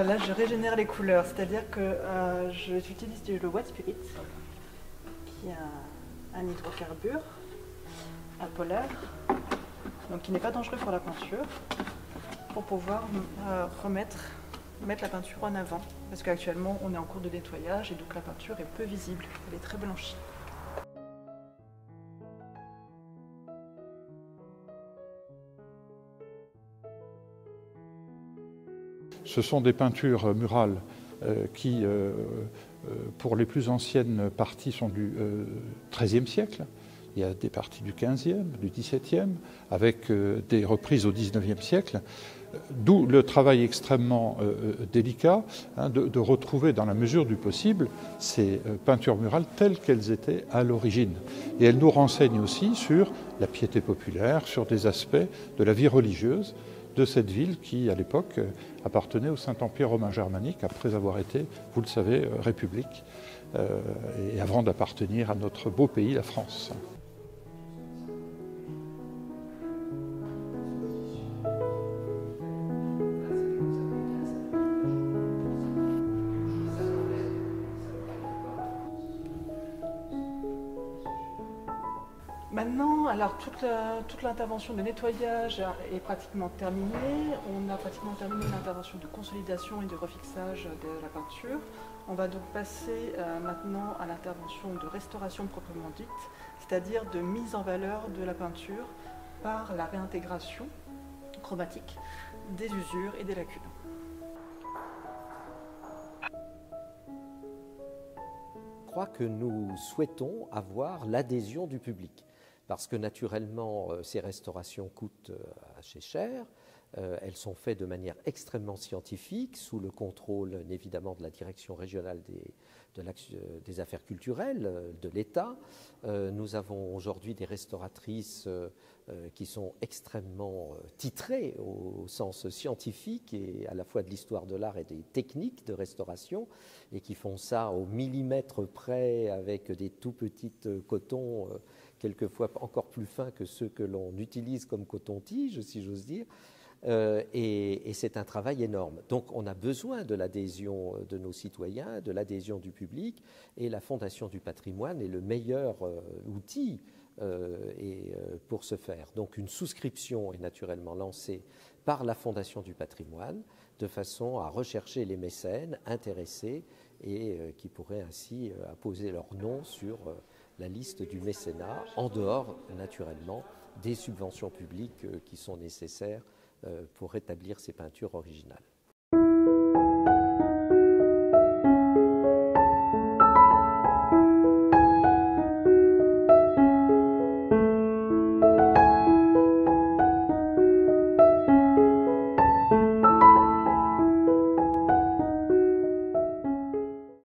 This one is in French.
Là, je régénère les couleurs, c'est-à-dire que j'utilise le white spirit, qui est un hydrocarbure apolaire, donc qui n'est pas dangereux pour la peinture, pour pouvoir mettre la peinture en avant. Parce qu'actuellement, on est en cours de nettoyage et donc la peinture est peu visible, elle est très blanchie. Ce sont des peintures murales qui, pour les plus anciennes parties, sont du XIIIe siècle. Il y a des parties du XVe, du XVIIe, avec des reprises au XIXe siècle. D'où le travail extrêmement délicat de retrouver, dans la mesure du possible, ces peintures murales telles qu'elles étaient à l'origine. Et elles nous renseignent aussi sur la piété populaire, sur des aspects de la vie religieuse de cette ville qui, à l'époque, appartenait au Saint-Empire romain germanique, après avoir été, vous le savez, république, et avant d'appartenir à notre beau pays, la France. Maintenant, alors toute l'intervention de nettoyage est pratiquement terminée. On a pratiquement terminé l'intervention de consolidation et de refixage de la peinture. On va donc passer maintenant à l'intervention de restauration proprement dite, c'est-à-dire de mise en valeur de la peinture par la réintégration chromatique des usures et des lacunes. Je crois que nous souhaitons avoir l'adhésion du public. Parce que naturellement, ces restaurations coûtent assez cher. Elles sont faites de manière extrêmement scientifique, sous le contrôle évidemment de la direction régionale des affaires culturelles de l'État. Nous avons aujourd'hui des restauratrices qui sont extrêmement titrées au sens scientifique et à la fois de l'histoire de l'art et des techniques de restauration, et qui font ça au millimètre près avec des tout petits cotons quelquefois encore plus fins que ceux que l'on utilise comme coton-tige, si j'ose dire. Et c'est un travail énorme. Donc on a besoin de l'adhésion de nos citoyens, de l'adhésion du public, et la Fondation du patrimoine est le meilleur outil pour ce faire. Donc une souscription est naturellement lancée par la Fondation du patrimoine, de façon à rechercher les mécènes intéressés et qui pourraient ainsi apposer leur nom sur la liste du mécénat, en dehors naturellement des subventions publiques qui sont nécessaires pour rétablir ces peintures originales.